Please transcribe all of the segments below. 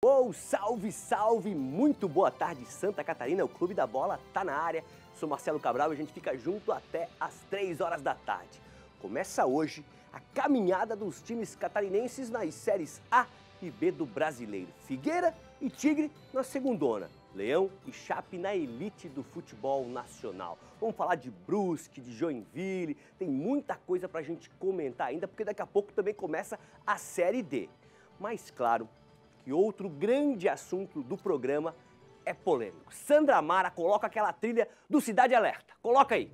Oh, salve, salve! Muito boa tarde, Santa Catarina. O Clube da Bola tá na área. Sou Marcelo Cabral e a gente fica junto até às 3 horas da tarde. Começa hoje a caminhada dos times catarinenses nas séries A e B do Brasileiro. Figueira e Tigre na segundona. Leão e Chape na elite do futebol nacional. Vamos falar de Brusque, de Joinville. Tem muita coisa pra gente comentar ainda, porque daqui a pouco também começa a Série D. Mas claro, e outro grande assunto do programa é polêmico. Sandra Mara coloca aquela trilha do Cidade Alerta. Coloca aí.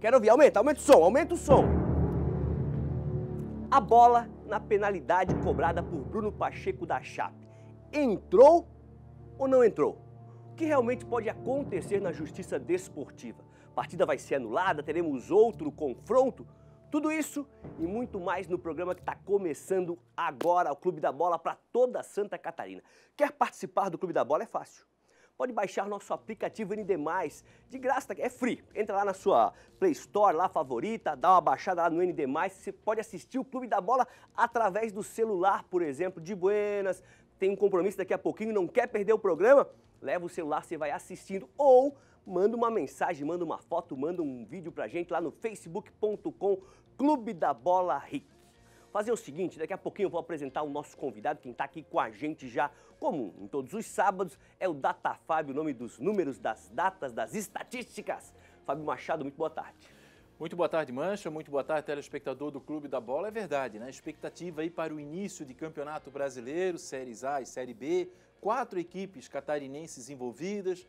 Quero ouvir. Aumenta o som, aumenta o som. A bola na penalidade cobrada por Bruno Pacheco da Chape. Entrou ou não entrou? O que realmente pode acontecer na justiça desportiva? A partida vai ser anulada? Teremos outro confronto? Tudo isso e muito mais no programa que está começando agora, o Clube da Bola para toda Santa Catarina. Quer participar do Clube da Bola? É fácil. Pode baixar nosso aplicativo ND+, de graça, é free. Entra lá na sua Play Store, lá favorita, dá uma baixada lá no ND+, você pode assistir o Clube da Bola através do celular, por exemplo, de buenas, tem um compromisso daqui a pouquinho, não quer perder o programa? Leva o celular, você vai assistindo ou manda uma mensagem, manda uma foto, manda um vídeo pra gente lá no facebook.com Clube da Bola RI. Fazer o seguinte, daqui a pouquinho eu vou apresentar o nosso convidado, quem está aqui com a gente já comum em todos os sábados, é o Data Fábio, o nome dos números, das datas, das estatísticas. Fábio Machado, muito boa tarde. Muito boa tarde, Mancha, muito boa tarde, telespectador do Clube da Bola. É verdade, né? Expectativa aí para o início de Campeonato Brasileiro, Séries A e Série B, 4 equipes catarinenses envolvidas,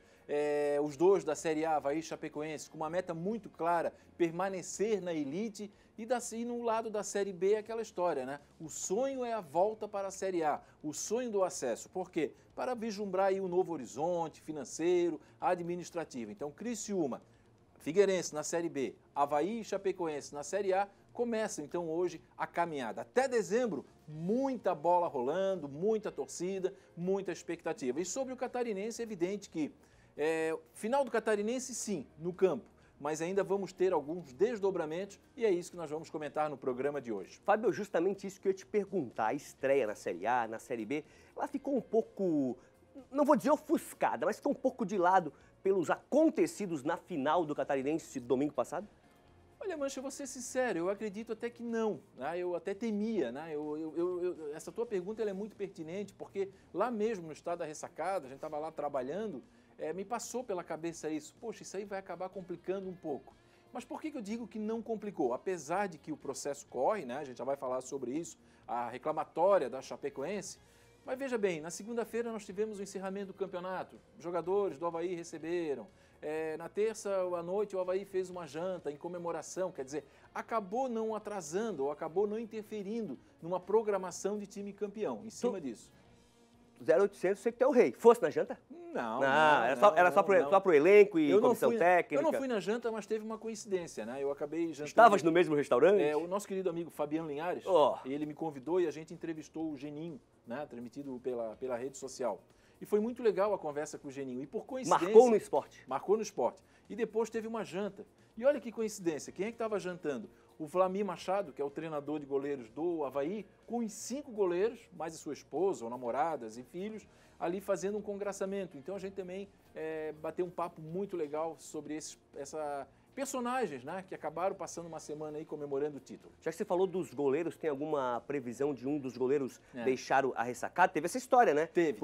os dois da Série A, Avaí e Chapecoense, com uma meta muito clara, permanecer na elite, e no lado da Série B é aquela história, né? O sonho é a volta para a Série A, o sonho do acesso. Por quê? Para vislumbrar aí um novo horizonte financeiro, administrativo. Então, Criciúma, Figueirense na Série B, Avaí e Chapecoense na Série A, começa então hoje a caminhada. Até dezembro, muita bola rolando, muita torcida, muita expectativa. E sobre o catarinense, é evidente que final do catarinense, sim, no campo, mas ainda vamos ter alguns desdobramentos e é isso que nós vamos comentar no programa de hoje. Fábio, justamente isso que eu ia te perguntar. A estreia na Série A, na Série B, ela ficou um pouco, não vou dizer ofuscada, mas ficou um pouco de lado pelos acontecidos na final do Catarinense domingo passado? Olha, Mancha, eu vou ser sincero, eu acredito até que não, né? Eu até temia, né? Essa tua pergunta ela é muito pertinente, porque lá mesmo no estado da ressacada, a gente estava lá trabalhando, me passou pela cabeça isso, poxa, isso aí vai acabar complicando um pouco. Mas por que eu digo que não complicou? Apesar de que o processo corre, né? A gente já vai falar sobre isso, a reclamatória da Chapecoense, mas veja bem, na segunda-feira nós tivemos o encerramento do campeonato, os jogadores do Avaí receberam, na terça à noite o Avaí fez uma janta em comemoração, quer dizer, acabou não atrasando ou acabou não interferindo numa programação de time campeão, em cima disso. 0800, você que tem o rei. Fosse na janta? Não, era só pro elenco e comissão técnica? Eu não fui na janta, mas teve uma coincidência, né? Eu acabei jantando... Estavas no mesmo restaurante? O nosso querido amigo Fabiano Linhares, ele me convidou e a gente entrevistou o Geninho, né? Transmitido pela rede social. E foi muito legal a conversa com o Geninho. E por coincidência... Marcou no esporte. Marcou no esporte. E depois teve uma janta. E olha que coincidência, quem é que estava jantando? O Vlamir Machado, que é o treinador de goleiros do Avaí, com os 5 goleiros, mais a sua esposa, ou namoradas e filhos, ali fazendo um congraçamento. Então a gente também bateu um papo muito legal sobre essa personagens, né, que acabaram passando uma semana aí comemorando o título. Já que você falou dos goleiros, tem alguma previsão de um dos goleiros deixar a ressacada? Teve essa história, né? Teve.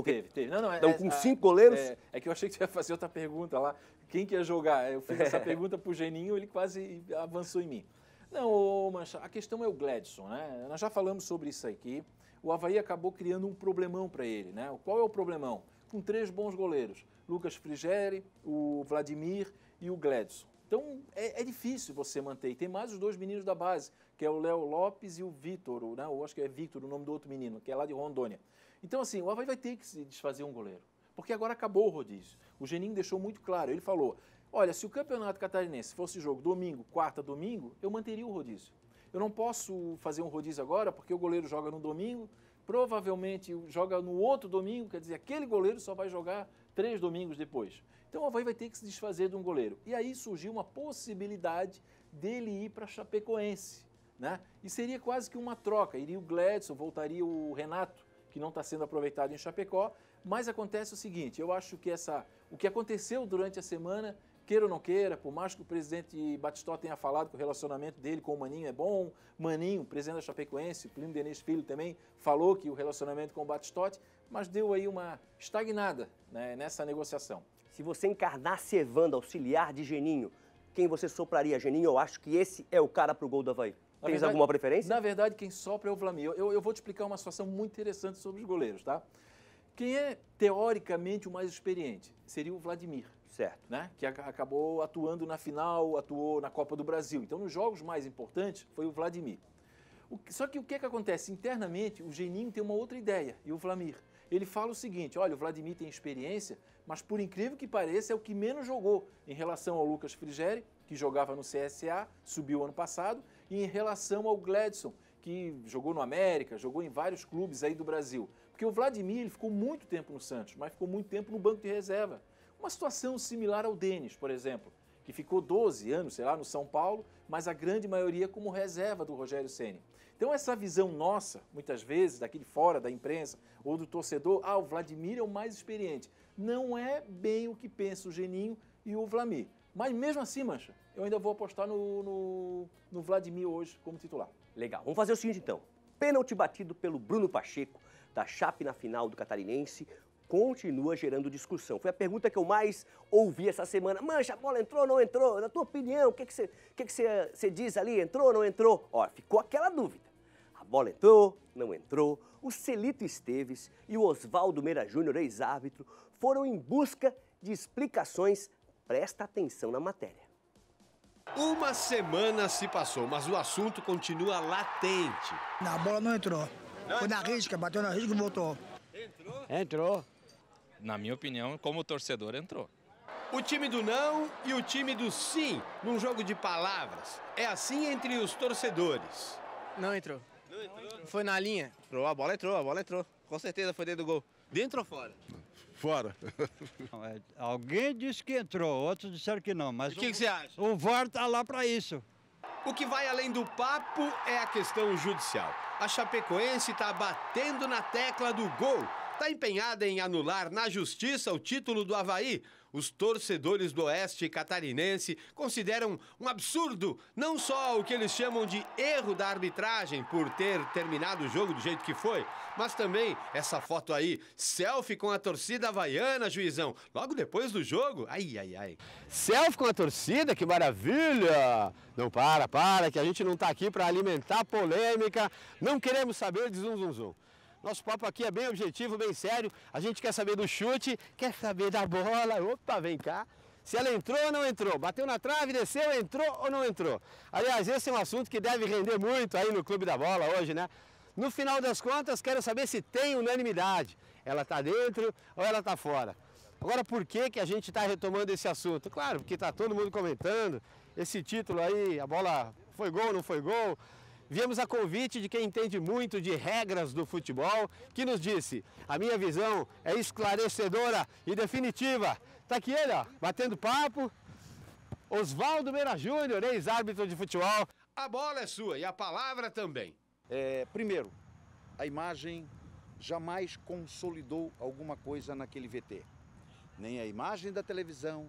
Não, então, com 5 goleiros... É que eu achei que você ia fazer outra pergunta lá. Quem que ia jogar? Eu fiz essa pergunta pro Geninho, ele quase avançou em mim. Não, Mancha, a questão é o Gledson, né? Nós já falamos sobre isso aqui. O Avaí acabou criando um problemão para ele, né? Qual é o problemão? Com 3 bons goleiros, Lucas Frigeri, o Vladimir e o Gledson. Então, é difícil você manter. E tem mais os 2 meninos da base, que é o Léo Lopes e o Vitor, né? Eu acho que é Victor o nome do outro menino, que é lá de Rondônia. Então, assim, o Avaí vai ter que se desfazer um goleiro, porque agora acabou o rodízio. O Geninho deixou muito claro, ele falou, olha, se o Campeonato Catarinense fosse jogo domingo, quarta, domingo, eu manteria o rodízio. Eu não posso fazer um rodízio agora, porque o goleiro joga no domingo, provavelmente joga no outro domingo, quer dizer, aquele goleiro só vai jogar 3 domingos depois. Então o Avaí vai ter que se desfazer de um goleiro. E aí surgiu uma possibilidade dele ir para a Chapecoense, né? E seria quase que uma troca. Iria o Gledson, voltaria o Renato, que que não está sendo aproveitado em Chapecó, mas acontece o seguinte, eu acho que o que aconteceu durante a semana, queira ou não queira, por mais que o presidente Batistó tenha falado que o relacionamento dele com o Maninho é bom, Maninho, presidente da Chapecoense, Plínio Denis Filho também falou que o relacionamento com o Batistotti, mas deu aí uma estagnada, né, nessa negociação. Se você encarnasse Evandro, auxiliar de Geninho, quem você sopraria? Geninho, eu acho que esse é o cara pro gol do Avaí. Tens alguma preferência? Na verdade, quem sopra é o Vlamir. Eu vou te explicar uma situação muito interessante sobre os goleiros, tá? Quem é, teoricamente, o mais experiente seria o Vladimir. Certo. Né? Que acabou atuando na final, atuou na Copa do Brasil. Então, nos jogos mais importantes, foi o Vladimir. Só que o que acontece? Internamente, o Geninho tem uma outra ideia, e o Vlamir. Ele fala o seguinte, olha, o Vladimir tem experiência, mas por incrível que pareça, é o que menos jogou em relação ao Lucas Frigeri, que jogava no CSA, subiu ano passado, e em relação ao Gledson, que jogou no América, jogou em vários clubes aí do Brasil. Porque o Vladimir ele ficou muito tempo no Santos, mas ficou muito tempo no banco de reserva. Uma situação similar ao Denis, por exemplo, que ficou 12 anos, sei lá, no São Paulo, mas a grande maioria como reserva do Rogério Ceni. Então essa visão nossa, muitas vezes, daqui de fora, da imprensa ou do torcedor, o Vladimir é o mais experiente. Não é bem o que pensa o Geninho e o Vlamir. Mas mesmo assim, Mancha, eu ainda vou apostar no Vladimir hoje como titular. Legal. Vamos fazer o seguinte então. Pênalti batido pelo Bruno Pacheco, da Chape na final do Catarinense, continua gerando discussão. Foi a pergunta que eu mais ouvi essa semana. Mancha, a bola entrou ou não entrou? Na tua opinião, o que você diz ali? Entrou ou não entrou? Ó, ficou aquela dúvida. A bola entrou, não entrou. O Celito Esteves e o Oswaldo Meira Júnior, ex-árbitro, foram em busca de explicações. Presta atenção na matéria. Uma semana se passou, mas o assunto continua latente. A bola não entrou. Foi na risca, bateu na risca e voltou. Entrou? Entrou. Na minha opinião, como torcedor, entrou. O time do não e o time do sim, num jogo de palavras. É assim entre os torcedores. Não entrou. Não entrou? Foi na linha. A bola entrou. Com certeza foi dentro do gol. Dentro ou fora? Fora. Alguém disse que entrou, outros disseram que não, mas O que você acha? o VAR está lá para isso. O que vai além do papo é a questão judicial. A Chapecoense está batendo na tecla do gol. Está empenhada em anular na justiça o título do Avaí. Os torcedores do Oeste Catarinense consideram um absurdo não só o que eles chamam de erro da arbitragem por ter terminado o jogo do jeito que foi, mas também essa foto aí, selfie com a torcida havaiana, juizão, logo depois do jogo. Ai, ai, ai. Selfie com a torcida, que maravilha! Não, para, que a gente não tá aqui para alimentar polêmica. Não queremos saber de zum, zum, zum. Nosso papo aqui é bem objetivo, bem sério. A gente quer saber do chute, quer saber da bola. Opa, vem cá. Se ela entrou ou não entrou. Bateu na trave, desceu, entrou ou não entrou. Aliás, esse é um assunto que deve render muito aí no Clube da Bola hoje, né? No final das contas, quero saber se tem unanimidade. Ela está dentro ou ela está fora. Agora, por que a gente está retomando esse assunto? Claro, porque está todo mundo comentando. Esse título aí, a bola foi gol ou não foi gol? Viemos a convite de quem entende muito de regras do futebol, que nos disse, a minha visão é esclarecedora e definitiva. Está aqui ele, ó, batendo papo, Oswaldo Meira Júnior, ex-árbitro de futebol. A bola é sua e a palavra também. Primeiro, a imagem jamais consolidou alguma coisa naquele VT. Nem a imagem da televisão,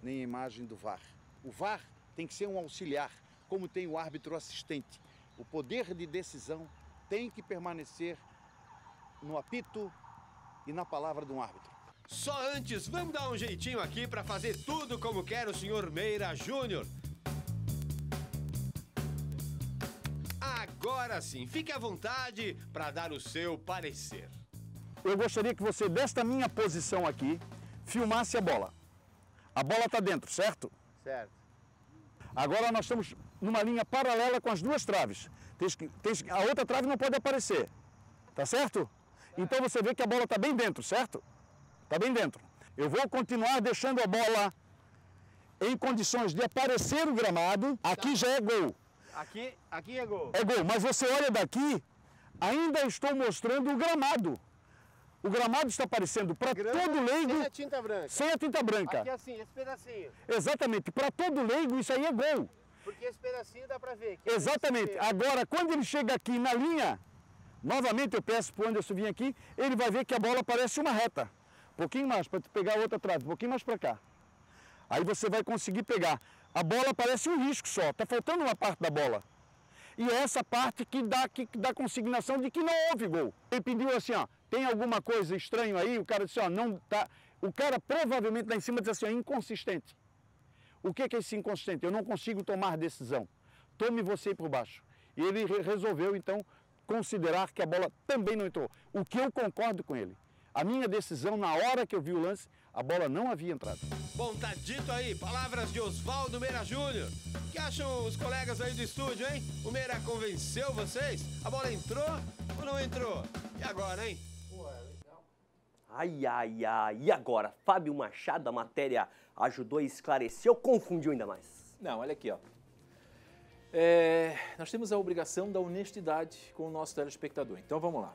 nem a imagem do VAR. O VAR tem que ser um auxiliar, como tem o árbitro assistente. O poder de decisão tem que permanecer no apito e na palavra de um árbitro. Só antes, vamos dar um jeitinho aqui para fazer tudo como quer o senhor Meira Júnior. Agora sim, fique à vontade para dar o seu parecer. Eu gostaria que você, desta minha posição aqui, filmasse a bola. A bola está dentro, certo? Certo. Agora nós estamos numa linha paralela com as duas traves. A outra trave não pode aparecer, tá certo? Então você vê que a bola está bem dentro, certo? Está bem dentro. Eu vou continuar deixando a bola em condições de aparecer o gramado. Aqui já é gol. Aqui é gol. É gol, mas você olha daqui, ainda estou mostrando o gramado. O gramado está aparecendo para todo leigo. Sem a tinta branca. Sem a tinta branca. Aqui assim, esse pedacinho. Exatamente, para todo leigo isso aí é gol. Porque esse pedacinho dá para ver. Exatamente. Agora, quando ele chega aqui na linha, Novamente eu peço para o Anderson vir aqui, ele vai ver que a bola parece uma reta. Um pouquinho mais, para tu pegar a outra trave, um pouquinho mais para cá. Aí você vai conseguir pegar. A bola parece um risco só, está faltando uma parte da bola. E é essa parte que dá consignação de que não houve gol. Ele pediu assim, ó, tem alguma coisa estranha aí? O cara disse, ó, não tá. O cara provavelmente lá em cima disse assim, ó, inconsistente. O que é esse inconsistente? Eu não consigo tomar decisão. Tome você por baixo. E ele resolveu, então, considerar que a bola também não entrou. O que eu concordo com ele. A minha decisão, na hora que eu vi o lance, a bola não havia entrado. Bom, tá dito aí, palavras de Oswaldo Meira Júnior. O que acham os colegas aí do estúdio, hein? O Meira convenceu vocês? A bola entrou ou não entrou? E agora, hein? Ai, ai, ai. E agora? Fábio Machado, a matéria ajudou a esclarecer ou confundiu ainda mais? Não, olha aqui, ó. Nós temos a obrigação da honestidade com o nosso telespectador. Então vamos lá.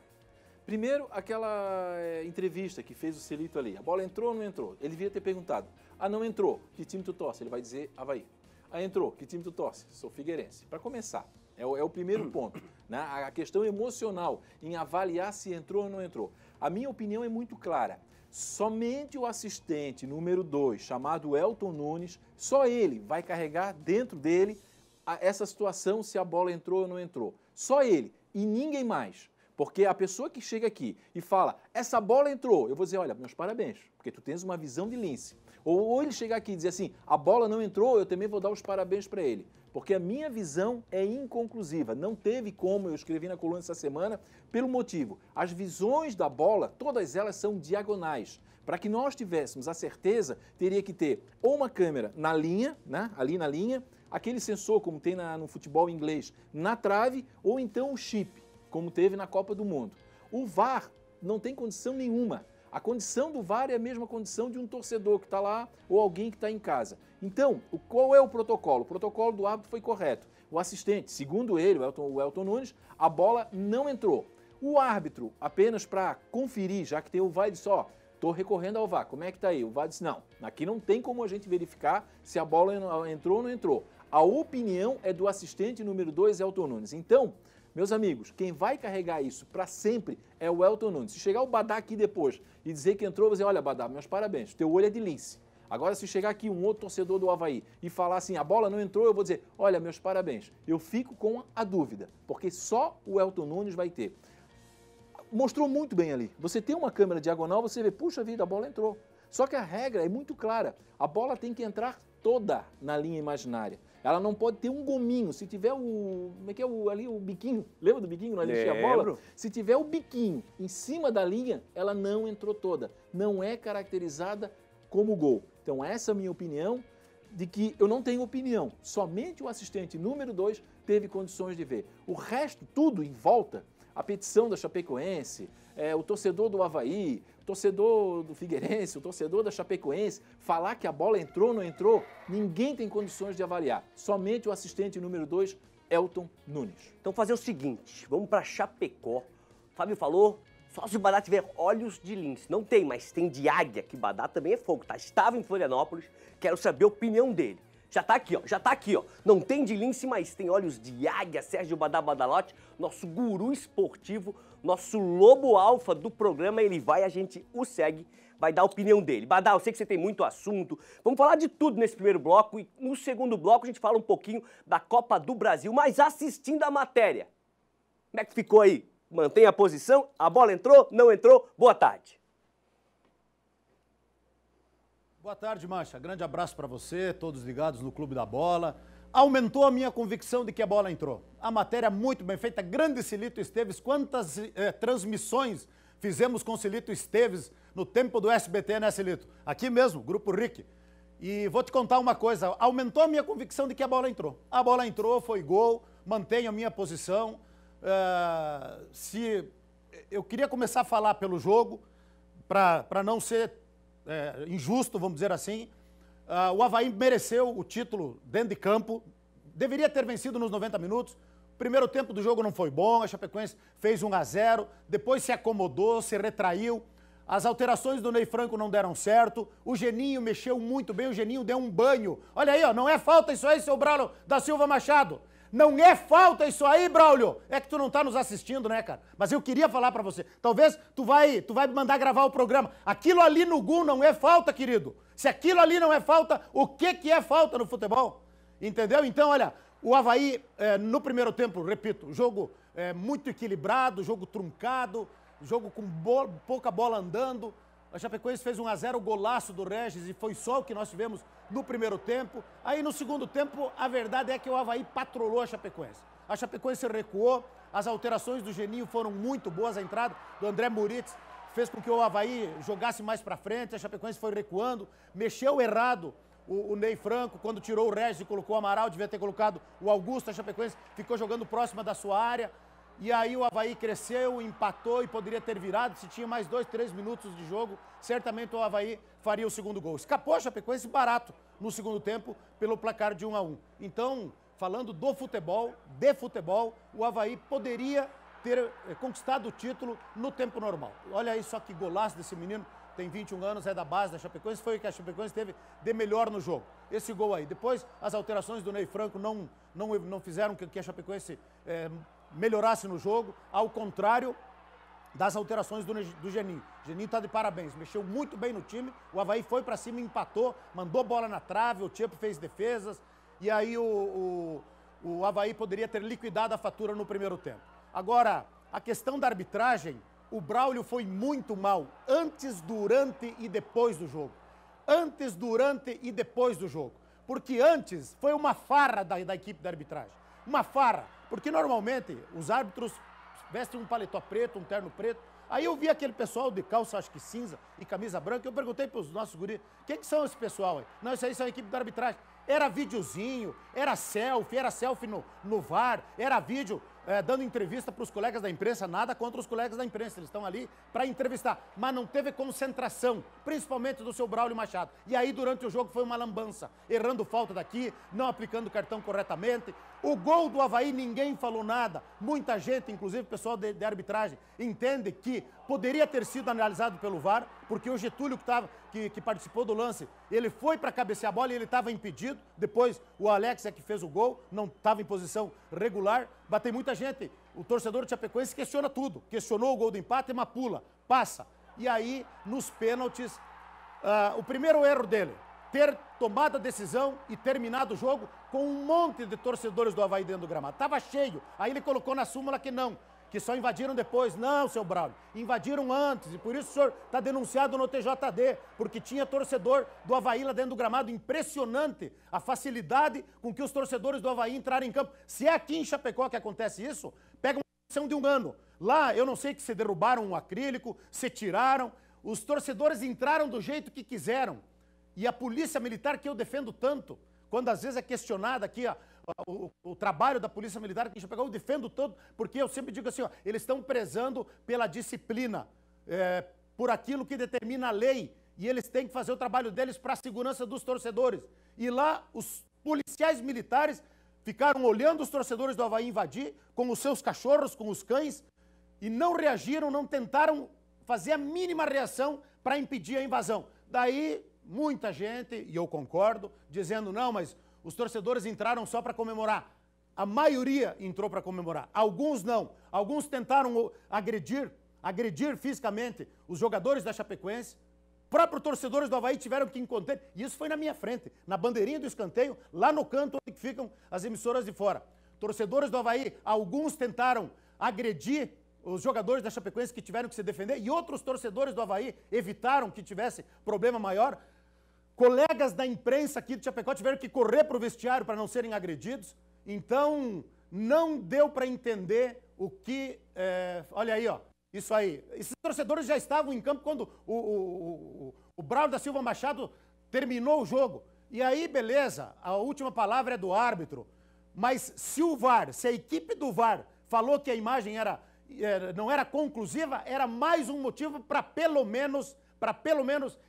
Primeiro, aquela entrevista que fez o Celito ali. A bola entrou ou não entrou? Ele devia ter perguntado. Ah, não entrou. Que time tu torce? Ele vai dizer Avaí. Ah, entrou. Que time tu torce? Sou Figueirense. Para começar. É o primeiro ponto. Né? A questão emocional em avaliar se entrou ou não entrou. A minha opinião é muito clara. Somente o assistente número 2, chamado Elton Nunes, só ele vai carregar dentro dele essa situação se a bola entrou ou não entrou. Só ele e ninguém mais. Porque a pessoa que chega aqui e fala, essa bola entrou, eu vou dizer, olha, meus parabéns, porque tu tens uma visão de lince. Ou ele chegar aqui e dizer assim, a bola não entrou, eu também vou dar os parabéns para ele. Porque a minha visão é inconclusiva. Não teve como, eu escrevi na coluna essa semana, pelo motivo, as visões da bola, todas elas são diagonais. Para que nós tivéssemos a certeza, teria que ter ou uma câmera na linha, né, ali na linha, aquele sensor, como tem no futebol inglês, na trave, ou então o chip, como teve na Copa do Mundo. O VAR não tem condição nenhuma. A condição do VAR é a mesma condição de um torcedor que está lá ou alguém que está em casa. Então, qual é o protocolo? O protocolo do árbitro foi correto. O assistente, segundo ele, o Elton Nunes, a bola não entrou. O árbitro, apenas para conferir, já que tem o VAR, disse, ó, estou recorrendo ao VAR, como é que está aí? O VAR disse, não, aqui não tem como a gente verificar se a bola entrou ou não entrou. A opinião é do assistente número 2, Elton Nunes. Então, meus amigos, quem vai carregar isso para sempre é o Elton Nunes. Se chegar o Badá aqui depois e dizer que entrou, eu vou dizer, olha, Badá, meus parabéns, teu olho é de lince. Agora, se chegar aqui um outro torcedor do Avaí e falar assim, a bola não entrou, eu vou dizer, olha, meus parabéns. Eu fico com a dúvida, porque só o Elton Nunes vai ter. Mostrou muito bem ali. Você tem uma câmera diagonal, você vê, puxa vida, a bola entrou. Só que a regra é muito clara. A bola tem que entrar toda na linha imaginária. Ela não pode ter um gominho. Se tiver como é que é ali o biquinho? Lembra do biquinho? Nós enchia a bola? Se tiver o biquinho em cima da linha, ela não entrou toda. Não é caracterizada como gol. Então essa é a minha opinião, de que eu não tenho opinião. Somente o assistente número 2 teve condições de ver. O resto, tudo em volta, a petição da Chapecoense, o torcedor do Avaí, o torcedor do Figueirense, o torcedor da Chapecoense, falar que a bola entrou ou não entrou, ninguém tem condições de avaliar. Somente o assistente número 2, Elton Nunes. Então fazer o seguinte, vamos para Chapecó. O Fábio falou, só se o Badá tiver olhos de lince. Não tem, mas tem de águia, que Badá também é fogo, tá? Estava em Florianópolis, quero saber a opinião dele. Já tá aqui, ó. Não tem de lince, mas tem olhos de águia. Sérgio Badá Badalotti, nosso guru esportivo, nosso lobo alfa do programa, ele vai, a gente o segue, vai dar a opinião dele. Badá, eu sei que você tem muito assunto. Vamos falar de tudo nesse primeiro bloco e no segundo bloco a gente fala um pouquinho da Copa do Brasil, mas assistindo a matéria. Como é que ficou aí? Mantém a posição? A bola entrou? Não entrou? Boa tarde. Boa tarde, Mancha. Grande abraço para você, todos ligados no Clube da Bola. Aumentou a minha convicção de que a bola entrou. A matéria muito bem feita, grande Celito Esteves. Quantas transmissões fizemos com Celito Esteves no tempo do SBT, né, Celito? Aqui mesmo, Grupo RIC. E vou te contar uma coisa, aumentou a minha convicção de que a bola entrou. A bola entrou, foi gol, mantenho a minha posição. Se eu queria começar a falar pelo jogo, para não ser injusto, vamos dizer assim. O Avaí mereceu o título dentro de campo, deveria ter vencido nos 90 minutos. O primeiro tempo do jogo não foi bom, a Chapecoense fez 1-0, depois se acomodou, se retraiu. As alterações do Ney Franco não deram certo, o Geninho mexeu muito bem, o Geninho deu um banho. Olha aí, ó, não é falta isso aí, seu Bralo da Silva Machado. Não é falta isso aí, Braulio. É que tu não tá nos assistindo, né, cara? Mas eu queria falar pra você. Talvez tu vai me mandar gravar o programa. Aquilo ali no gol não é falta, querido. Se aquilo ali não é falta, o que é falta no futebol? Entendeu? Então, olha, o Avaí, no primeiro tempo, repito, jogo muito equilibrado, jogo truncado, jogo com pouca bola andando. A Chapecoense fez 1-0, golaço do Regis, e foi só o que nós tivemos no primeiro tempo. Aí no segundo tempo, a verdade é que o Avaí patrolou a Chapecoense. A Chapecoense recuou, as alterações do Geninho foram muito boas, a entrada do André Muritz fez com que o Avaí jogasse mais pra frente, a Chapecoense foi recuando, mexeu errado o Ney Franco, quando tirou o Regis e colocou o Amaral, devia ter colocado o Augusto, a Chapecoense ficou jogando próxima da sua área. E aí o Avaí cresceu, empatou e poderia ter virado. Se tinha mais 2, 3 minutos de jogo, certamente o Avaí faria o segundo gol. Escapou a Chapecoense barato no segundo tempo pelo placar de 1-1. Então, falando do futebol, o Avaí poderia ter conquistado o título no tempo normal. Olha aí só que golaço desse menino, tem 21 anos, é da base da Chapecoense, foi o que a Chapecoense teve de melhor no jogo. Esse gol aí. Depois, as alterações do Ney Franco não fizeram que a Chapecoense melhorasse no jogo, ao contrário das alterações do Geninho. O Geninho tá de parabéns, mexeu muito bem no time, o Avaí foi para cima, empatou, mandou bola na trave, o Tchepo fez defesas, e aí o Avaí poderia ter liquidado a fatura no primeiro tempo. Agora, a questão da arbitragem, o Braulio foi muito mal, antes, durante e depois do jogo. Antes, durante e depois do jogo. Porque antes foi uma farra da equipe da arbitragem. Uma farra. Porque normalmente os árbitros vestem um paletó preto, um terno preto. Aí eu vi aquele pessoal de calça, acho que cinza e camisa branca. Eu perguntei para os nossos guris, quem que são esse pessoal aí? Não, isso aí são a equipe da arbitragem. Era videozinho, era selfie no VAR, era vídeo dando entrevista para os colegas da imprensa, nada contra os colegas da imprensa, eles estão ali para entrevistar, mas não teve concentração, principalmente do seu Braulio Machado. E aí durante o jogo foi uma lambança, errando falta daqui, não aplicando o cartão corretamente. O gol do Avaí ninguém falou nada, muita gente, inclusive o pessoal de arbitragem, entende que poderia ter sido analisado pelo VAR, porque o Getúlio que participou do lance, ele foi para cabecear a bola e ele estava impedido, depois o Alex é que fez o gol, não estava em posição regular, bateu muita gente, o torcedor de Chapecoense questiona tudo, questionou o gol do empate, mas pula, passa. E aí, nos pênaltis, o primeiro erro dele, ter tomado a decisão e terminado o jogo com um monte de torcedores do Avaí dentro do gramado. Estava cheio, aí ele colocou na súmula que não, que só invadiram depois. Não, seu Braulio, invadiram antes, e por isso o senhor está denunciado no TJD, porque tinha torcedor do Avaí lá dentro do gramado. Impressionante a facilidade com que os torcedores do Avaí entraram em campo. Se é aqui em Chapecó que acontece isso, pega uma decisão de 1 ano. Lá, eu não sei que se derrubaram um acrílico, se tiraram, os torcedores entraram do jeito que quiseram. E a polícia militar, que eu defendo tanto, quando às vezes é questionada aqui, o trabalho da polícia militar aqui em Chapecó, eu defendo todo, porque eu sempre digo assim, ó, eles estão prezando pela disciplina, por aquilo que determina a lei, e eles têm que fazer o trabalho deles para a segurança dos torcedores. E lá, os policiais militares ficaram olhando os torcedores do Avaí invadir, com os seus cachorros, com os cães, e não reagiram, não tentaram fazer a mínima reação para impedir a invasão. Daí, muita gente, e eu concordo, dizendo, não, mas os torcedores entraram só para comemorar. A maioria entrou para comemorar. Alguns não. Alguns tentaram agredir fisicamente os jogadores da Chapecoense. Próprios torcedores do Avaí tiveram que encontrar. E isso foi na minha frente, na bandeirinha do escanteio, lá no canto onde ficam as emissoras de fora. Torcedores do Avaí, alguns tentaram agredir os jogadores da Chapecoense que tiveram que se defender, e outros torcedores do Avaí evitaram que tivesse problema maior. Colegas da imprensa aqui de Chapecó tiveram que correr para o vestiário para não serem agredidos. Então, não deu para entender o que... olha aí, ó, isso aí. Esses torcedores já estavam em campo quando o Braulio da Silva Machado terminou o jogo. E aí, beleza, a última palavra é do árbitro. Mas se o VAR, se a equipe do VAR falou que a imagem não era conclusiva, era mais um motivo para pelo menos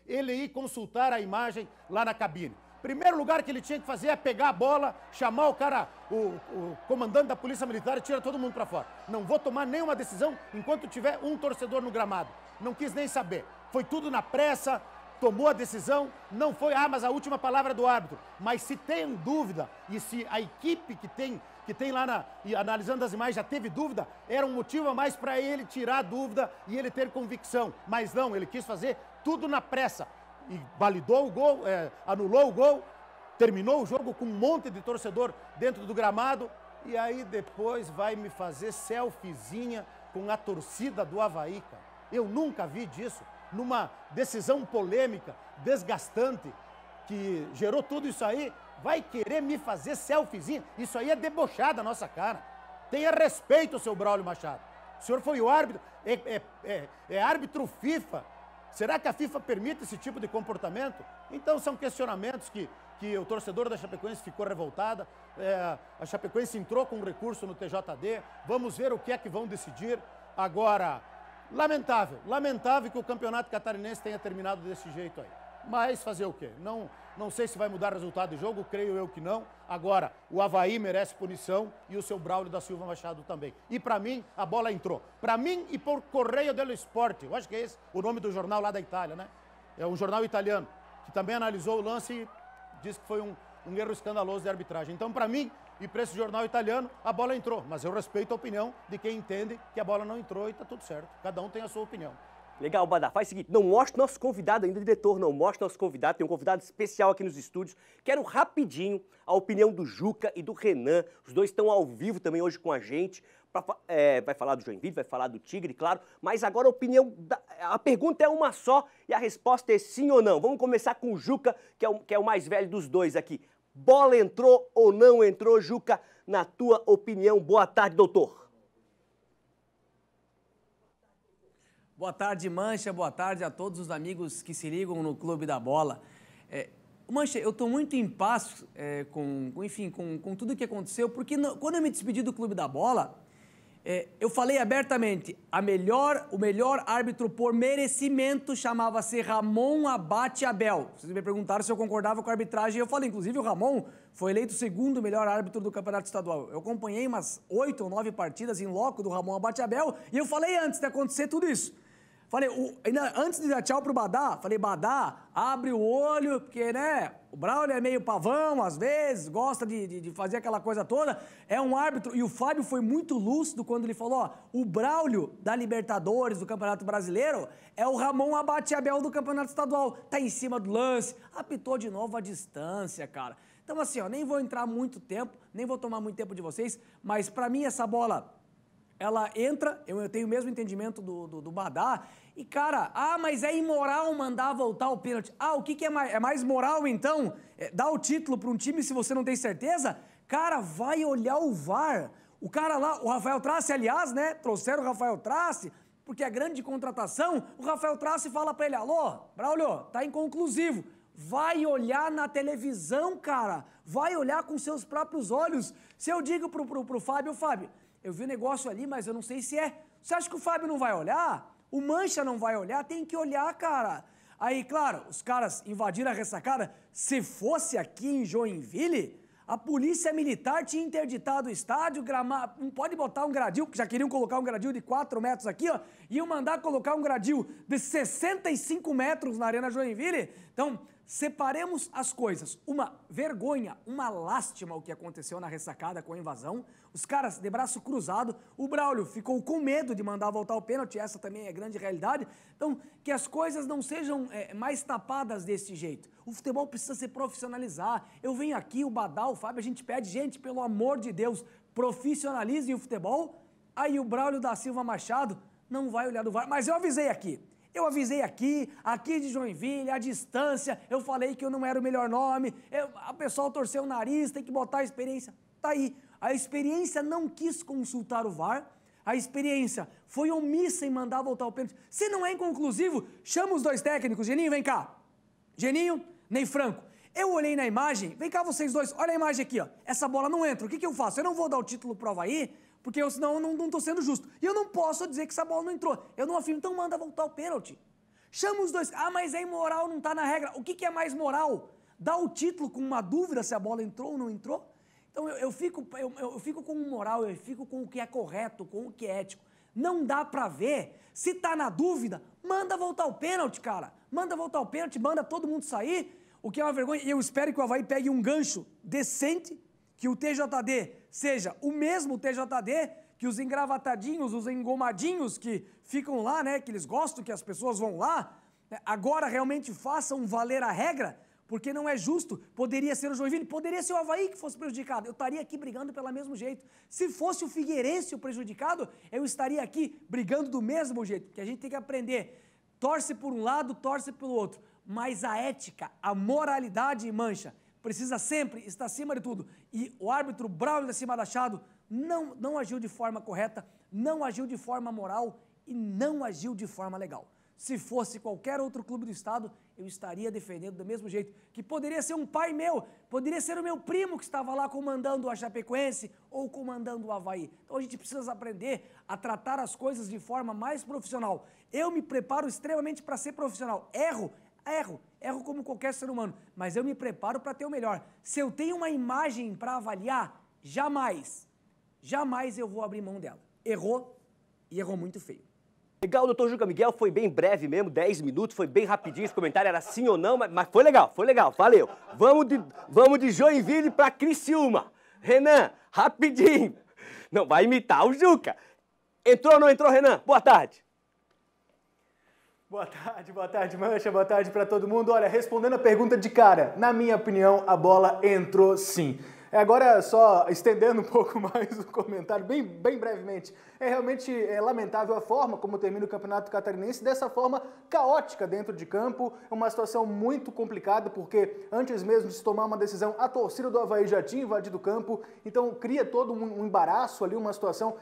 ele ir consultar a imagem lá na cabine. Primeiro lugar que ele tinha que fazer é pegar a bola, chamar o cara, o comandante da Polícia Militar e tirar todo mundo para fora. Não vou tomar nenhuma decisão enquanto tiver um torcedor no gramado. Não quis nem saber. Foi tudo na pressa, tomou a decisão, não foi, mas a última palavra é do árbitro. Mas se tem dúvida e se a equipe que que tem lá, e analisando as imagens, já teve dúvida, era um motivo a mais para ele tirar a dúvida e ele ter convicção. Mas não, ele quis fazer tudo na pressa. E validou o gol, anulou o gol, terminou o jogo com um monte de torcedor dentro do gramado. E aí depois vai me fazer selfiezinha com a torcida do Avaí, cara. Eu nunca vi disso. Numa decisão polêmica, desgastante, que gerou tudo isso aí, vai querer me fazer selfiezinha? Isso aí é debochar da nossa cara. Tenha respeito, seu Braulio Machado. O senhor foi o árbitro, é árbitro FIFA. Será que a FIFA permite esse tipo de comportamento? Então são questionamentos que o torcedor da Chapecoense ficou revoltada. A Chapecoense entrou com um recurso no TJD. Vamos ver o que é que vão decidir. Agora, lamentável que o Campeonato Catarinense tenha terminado desse jeito aí. Mas fazer o quê? Não sei se vai mudar o resultado do jogo, creio eu que não. Agora, o Avaí merece punição e o seu Braulio da Silva Machado também. E para mim, a bola entrou. Para mim e por Correio dello Sport. Eu acho que é esse o nome do jornal lá da Itália, né? É um jornal italiano que também analisou o lance e disse que foi um erro escandaloso de arbitragem. Então, para mim e para esse jornal italiano, a bola entrou. Mas eu respeito a opinião de quem entende que a bola não entrou e está tudo certo. Cada um tem a sua opinião. Legal, Badá. Faz o seguinte, não mostre nosso convidado ainda, diretor, não mostre nosso convidado. Tem um convidado especial aqui nos estúdios. Quero rapidinho a opinião do Juca e do Renan. Os dois estão ao vivo também hoje com a gente. Vai falar do Joinville, vai falar do Tigre, claro. Mas agora a opinião, a pergunta é uma só e a resposta é sim ou não. Vamos começar com o Juca, que é o mais velho dos dois aqui. Bola entrou ou não entrou, Juca? Na tua opinião. Boa tarde, doutor. Boa tarde, Mancha. Boa tarde a todos os amigos que se ligam no Clube da Bola. Mancha, eu estou muito em paz com tudo que aconteceu, porque quando eu me despedi do Clube da Bola, eu falei abertamente, o melhor árbitro por merecimento chamava-se Ramon Abate Abel. Vocês me perguntaram se eu concordava com a arbitragem, eu falei, inclusive o Ramon foi eleito o segundo melhor árbitro do Campeonato Estadual. Eu acompanhei umas 8 ou 9 partidas em loco do Ramon Abate Abel e eu falei antes de acontecer tudo isso. Falei, antes de dar tchau pro Badá, falei, Badá, abre o olho, porque, né, o Braulio é meio pavão, às vezes, gosta de fazer aquela coisa toda, é um árbitro, e o Fábio foi muito lúcido quando ele falou, ó, o Braulio da Libertadores, do Campeonato Brasileiro, é o Ramon Abate Abel do Campeonato Estadual, tá em cima do lance, apitou de novo a distância, cara. Então, assim, ó, nem vou entrar muito tempo, nem vou tomar muito tempo de vocês, mas pra mim essa bola... Ela entra, eu tenho o mesmo entendimento do Badá, e cara, mas é imoral mandar voltar o pênalti. O que é mais moral então? Dar o título para um time se você não tem certeza? Cara, vai olhar o VAR. O cara lá, o Rafael Trace, aliás, né, trouxeram o Rafael Trace, porque é grande contratação, o Rafael Trace fala para ele, alô, Braulio, tá inconclusivo. Vai olhar na televisão, cara, vai olhar com seus próprios olhos. Se eu digo pro Fábio, eu vi o negócio ali, mas eu não sei se é. Você acha que o Fábio não vai olhar? O Mancha não vai olhar? Tem que olhar, cara. Aí, claro, os caras invadiram a ressacada. Se fosse aqui em Joinville, a polícia militar tinha interditado o estádio, não pode botar um gradil, que já queriam colocar um gradil de 4 metros aqui, ó, iam mandar colocar um gradil de 65 metros na Arena Joinville. Então, separemos as coisas. Uma vergonha, uma lástima o que aconteceu na ressacada com a invasão. Os caras de braço cruzado. O Braulio ficou com medo de mandar voltar o pênalti. Essa também é grande realidade. Então, que as coisas não sejam mais tapadas desse jeito. O futebol precisa se profissionalizar. Eu venho aqui, o Badá, o Fábio, a gente pede, gente, pelo amor de Deus, profissionalizem o futebol. Aí o Braulio da Silva Machado não vai olhar do VAR. Mas eu avisei aqui. Aqui de Joinville, a distância, eu falei que eu não era o melhor nome, a pessoa torceu o nariz, tem que botar a experiência. Tá aí, a experiência não quis consultar o VAR, a experiência foi omissa em mandar voltar o pênalti. Se não é inconclusivo, chama os dois técnicos. Geninho, vem cá. Geninho, Ney Franco. Eu olhei na imagem, vem cá vocês dois, olha a imagem aqui, ó. Essa bola não entra, o que eu faço? Eu não vou dar o título pro Avaí, porque senão eu não estou sendo justo. E eu não posso dizer que essa bola não entrou. Eu não afirmo, então manda voltar o pênalti. Chama os dois. Mas é imoral, não está na regra. O que é mais moral? Dar o título com uma dúvida se a bola entrou ou não entrou? Então eu fico com o moral, eu fico com o que é correto, com o que é ético. Não dá para ver. Se tá na dúvida, manda voltar o pênalti, cara. Manda voltar o pênalti, manda todo mundo sair. O que é uma vergonha. E eu espero que o Avaí pegue um gancho decente, que o TJD seja o mesmo TJD que os engravatadinhos, os engomadinhos que ficam lá, né, que eles gostam que as pessoas vão lá, né, agora realmente façam valer a regra, porque não é justo. Poderia ser o Joinville, poderia ser o Avaí que fosse prejudicado. Eu estaria aqui brigando pelo mesmo jeito. Se fosse o Figueirense o prejudicado, eu estaria aqui brigando do mesmo jeito, porque a gente tem que aprender. Torce por um lado, torce pelo outro, mas a ética, a moralidade, Mancha, precisa sempre estar acima de tudo. E o árbitro Braulio da Cima Machado não agiu de forma correta, não agiu de forma moral e não agiu de forma legal. Se fosse qualquer outro clube do estado, eu estaria defendendo do mesmo jeito, que poderia ser um pai meu, poderia ser o meu primo que estava lá comandando a Chapecoense ou comandando o Avaí. Então a gente precisa aprender a tratar as coisas de forma mais profissional. Eu me preparo extremamente para ser profissional. Erro como qualquer ser humano, mas eu me preparo para ter o melhor. Se eu tenho uma imagem para avaliar, jamais eu vou abrir mão dela. Errou, e errou muito feio. Legal, doutor Juca Miguel, foi bem breve mesmo, 10 minutos, foi bem rapidinho, esse comentário era sim ou não, mas foi legal, valeu. Vamos de Joinville para Criciúma. Renan, rapidinho. Não vai imitar o Juca. Entrou ou não entrou, Renan? Boa tarde. Boa tarde, Mancha, boa tarde para todo mundo. Olha, respondendo a pergunta de cara, na minha opinião, a bola entrou sim. Agora, só estendendo um pouco mais o comentário, bem brevemente, é realmente lamentável a forma como termina o Campeonato Catarinense, dessa forma caótica dentro de campo, é uma situação muito complicada, porque antes mesmo de se tomar uma decisão, a torcida do Avaí já tinha invadido o campo, então cria todo um embaraço ali, uma situação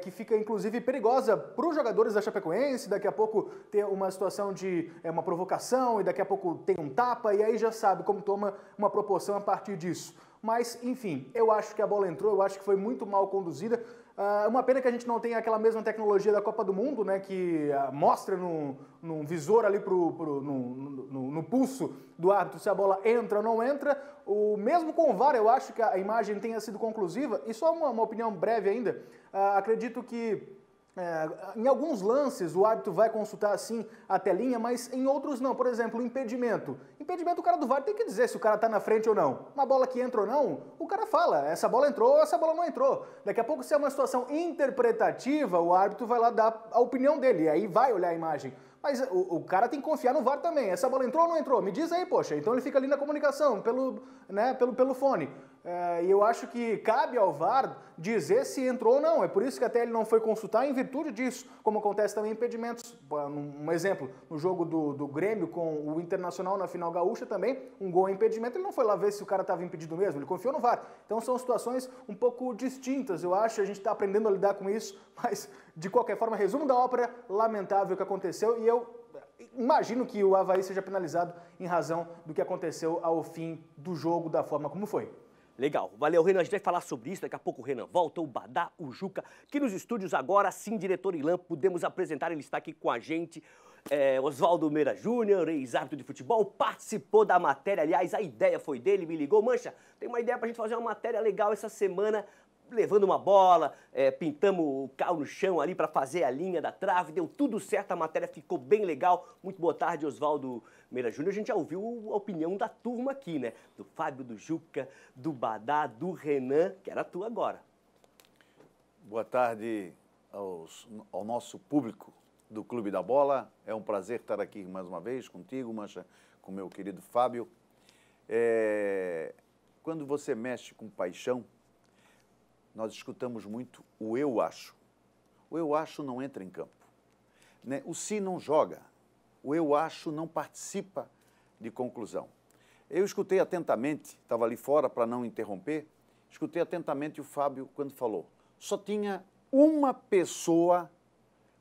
que fica inclusive perigosa para os jogadores da Chapecoense, daqui a pouco ter uma situação de uma provocação, e daqui a pouco tem um tapa, e aí já sabe como toma uma proporção a partir disso. Mas, enfim, eu acho que a bola entrou, eu acho que foi muito mal conduzida. Uma pena que a gente não tenha aquela mesma tecnologia da Copa do Mundo, né, que mostra num visor ali no pulso do árbitro se a bola entra ou não entra. Mesmo com o VAR, eu acho que a imagem tenha sido conclusiva. E só uma opinião breve ainda, acredito que em alguns lances o árbitro vai consultar sim a telinha, mas em outros não. Por exemplo, o impedimento. Impedimento, o cara do VAR tem que dizer se o cara tá na frente ou não. Uma bola que entra ou não, o cara fala, essa bola entrou, essa bola não entrou. Daqui a pouco, se é uma situação interpretativa, o árbitro vai lá dar a opinião dele, e aí vai olhar a imagem. Mas o cara tem que confiar no VAR também. Essa bola entrou ou não entrou? Me diz aí, poxa. Então ele fica ali na comunicação, pelo fone. E eu acho que cabe ao VAR dizer se entrou ou não. É por isso que até ele não foi consultar em virtude disso, como acontece também em impedimentos. Um exemplo, no jogo do Grêmio com o Internacional na final gaúcha também, um gol em impedimento, ele não foi lá ver se o cara estava impedido mesmo, ele confiou no VAR. Então são situações um pouco distintas, eu acho, a gente está aprendendo a lidar com isso, mas de qualquer forma, resumo da ópera, lamentável o que aconteceu, e eu imagino que o Avaí seja penalizado em razão do que aconteceu ao fim do jogo, da forma como foi. Legal, valeu, Renan, a gente vai falar sobre isso, daqui a pouco o Renan volta, o Badá, o Juca, aqui nos estúdios agora, sim, diretor Ilan, podemos apresentar, ele está aqui com a gente, Oswaldo Meira Júnior, ex-árbitro de futebol, participou da matéria, aliás, a ideia foi dele, me ligou, Mancha, tem uma ideia pra gente fazer uma matéria legal essa semana, levando uma bola, pintamos o carro no chão ali para fazer a linha da trave, deu tudo certo, a matéria ficou bem legal. Muito boa tarde, Oswaldo Meira Júnior. A gente já ouviu a opinião da turma aqui, né? Do Fábio, do Juca, do Badá, do Renan, que era tu agora. Boa tarde ao nosso público do Clube da Bola. É um prazer estar aqui mais uma vez contigo, Mancha, com meu querido Fábio. Quando você mexe com paixão, nós escutamos muito o eu acho. O eu acho não entra em campo. Né? O se não joga. O eu acho não participa de conclusão. Eu escutei atentamente, estava ali fora para não interromper, escutei atentamente o Fábio quando falou. Só tinha uma pessoa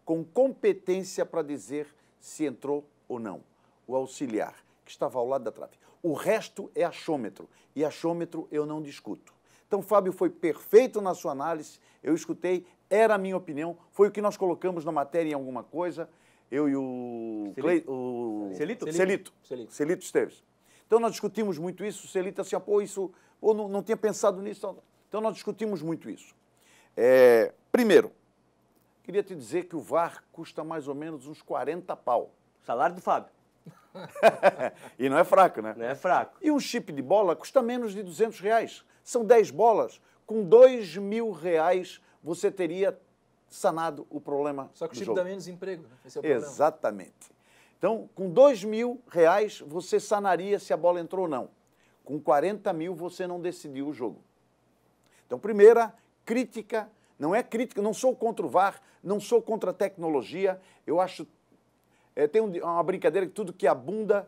com competência para dizer se entrou ou não. O auxiliar, que estava ao lado da trave. O resto é achômetro. E achômetro eu não discuto. Então, Fábio foi perfeito na sua análise, eu escutei, era a minha opinião, foi o que nós colocamos na matéria em alguma coisa, eu e o Celito Esteves. Então, nós discutimos muito isso, o Celito assim, não tinha pensado nisso. Então, nós discutimos muito isso. Primeiro, queria te dizer que o VAR custa mais ou menos uns 40 pau. Salário do Fábio. E não é fraco, né? Não é fraco. E um chip de bola custa menos de R$200. São 10 bolas com R$2.000 você teria sanado o problema Só que o do Chico jogo. dá menos emprego, né? Esse é o problema. Exatamente. Então, com R$2.000 você sanaria se a bola entrou ou não. Com 40 mil você não decidiu o jogo. Então, primeira crítica, não é crítica, não sou contra o VAR, não sou contra a tecnologia, eu acho, tem uma brincadeira que tudo que abunda